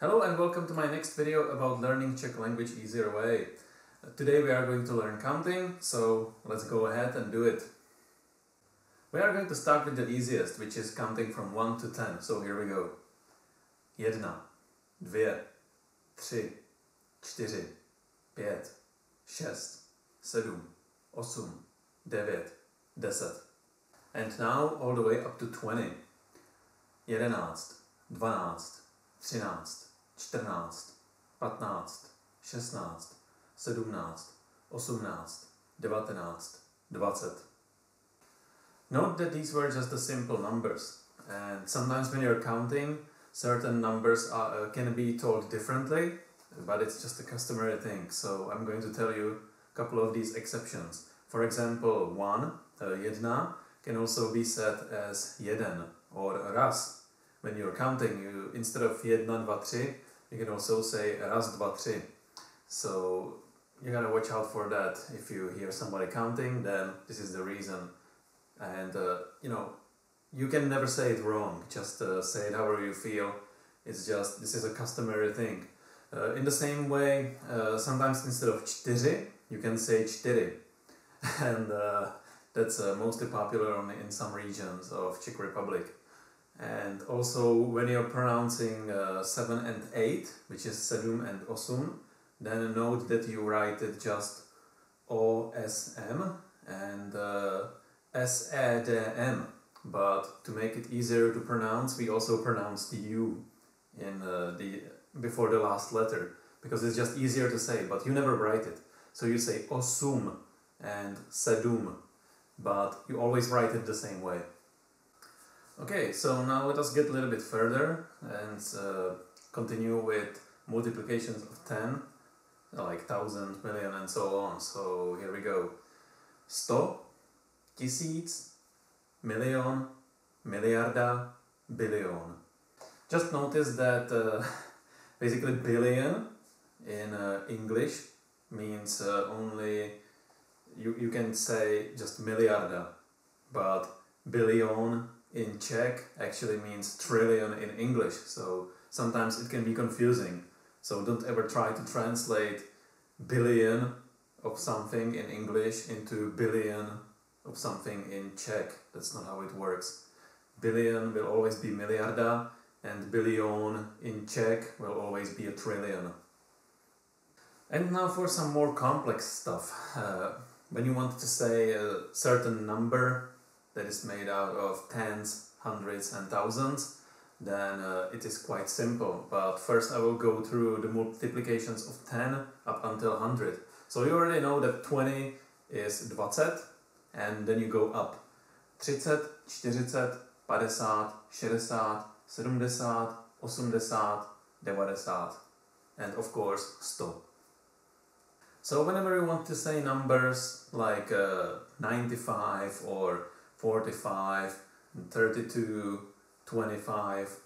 Hello and welcome to my next video about learning Czech language easier way. Today we are going to learn counting, so let's go ahead and do it. We are going to start with the easiest, which is counting from 1 to 10, so here we go. 1, 2, 3, 4, 5, 6, 7, 8, 9, 10. And now all the way up to 20. 11, 12, 13, 14, 15, 16, 17, 18, 19, 20. Note that these were just the simple numbers, and sometimes when you're counting, certain numbers can be told differently, but it's just a customary thing, so I'm going to tell you a couple of these exceptions. For example, 1, jedna, can also be said as jeden or raz. When you're counting, you instead of 1, 2, 3, you can also say raz, 2, 3. So you gotta watch out for that. If you hear somebody counting, then this is the reason. And you can never say it wrong. Just say it however you feel. It's just, this is a customary thing. In the same way, sometimes instead of 4, you can say 4. And that's mostly popular in some regions of Czech Republic. And also when you're pronouncing 7 and 8, which is 7 and 8, then note that you write it just OSM and SEDM. But to make it easier to pronounce, we also pronounce the U in before the last letter, because it's just easier to say, but you never write it. So you say osum and sedum, but you always write it the same way. Okay, so now let us get a little bit further and continue with multiplications of 10, like 1000, million and so on. So here we go. 100, 1000, milion, miliarda, billion. Just notice that basically billion in English means only, you can say just miliarda, but billion in Czech actually means trillion in English, so sometimes it can be confusing. So don't ever try to translate billion of something in English into billion of something in Czech. That's not how it works. Billion will always be miliarda, and billion in Czech will always be a trillion. And now for some more complex stuff. When you want to say a certain number that is made out of tens, hundreds and thousands, then it is quite simple. But first I will go through the multiplications of 10 up until 100. So you already know that 20 is 20, and then you go up. 30, 40, 50, 60, 70, 80, 90, and of course 100. So whenever you want to say numbers like 95 or 45, 32, 25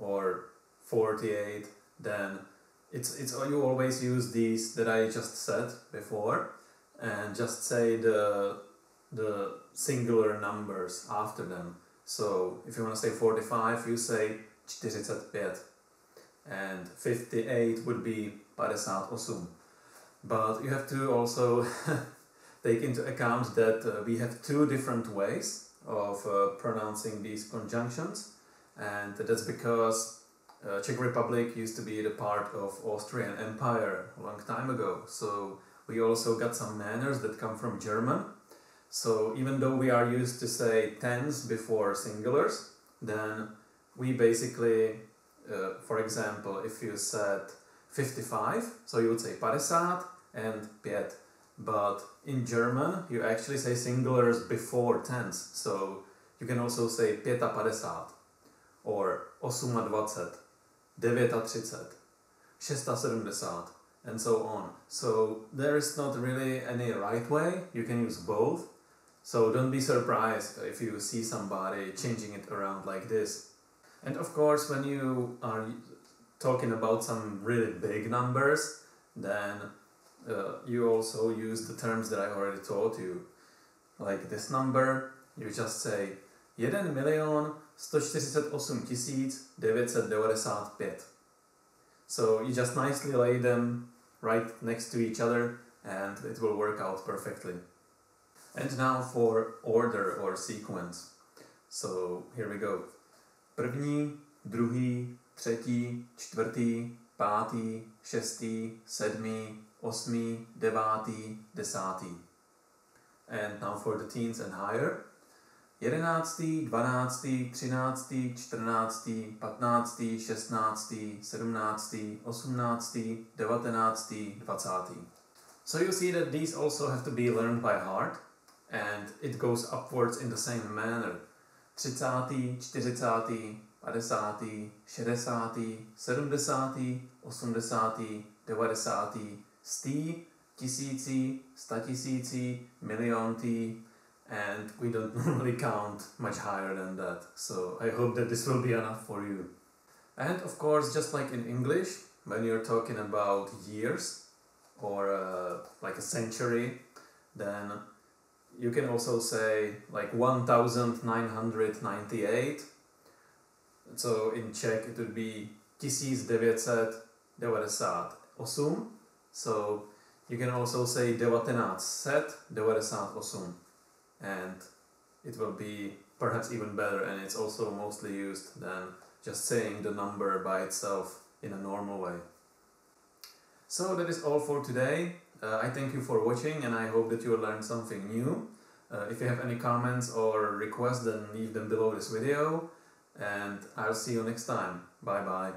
or 48, then you always use these that I just said before and just say the singular numbers after them. So if you want to say 45, you say 45, and 58 would be 58. But you have to also take into account that we have two different ways of pronouncing these conjunctions, and that's because Czech Republic used to be the part of Austrian Empire a long time ago, so we also got some manners that come from German. So even though we are used to say tens before singulars, then we basically, for example, if you said 55, so you would say 50 and 5. But in German, you actually say singulars before tens, so you can also say 55, or 28, 39, 76, and so on. So there is not really any right way, you can use both. So don't be surprised if you see somebody changing it around like this. And of course, when you are talking about some really big numbers, then you also use the terms that I already taught you. Like this number, you just say 1 148 995. So you just nicely lay them right next to each other and it will work out perfectly. And now for order or sequence. So here we go. První, druhý, třetí, čtvrtý, pátý, šestý, sedmý, osmý, devátý, desátý. And now for the teens and higher. 11., 12., 13., 14., 15., 16., 17., 18., 19., 20. So you see that these also have to be learned by heart and it goes upwards in the same manner. 30., 40., 50., 60., 70., 80., 90., 100., 1000, 100,000, miliontý, and we don't normally count much higher than that. So I hope that this will be enough for you. And of course, just like in English, when you're talking about years or like a century, then you can also say like 1998. So in Czech it would be 1998. So you can also say 1998 and it will be perhaps even better, and it's also mostly used than just saying the number by itself in a normal way. So that is all for today. I thank you for watching and I hope that you learned something new. If you have any comments or requests, then leave them below this video and I'll see you next time. Bye bye.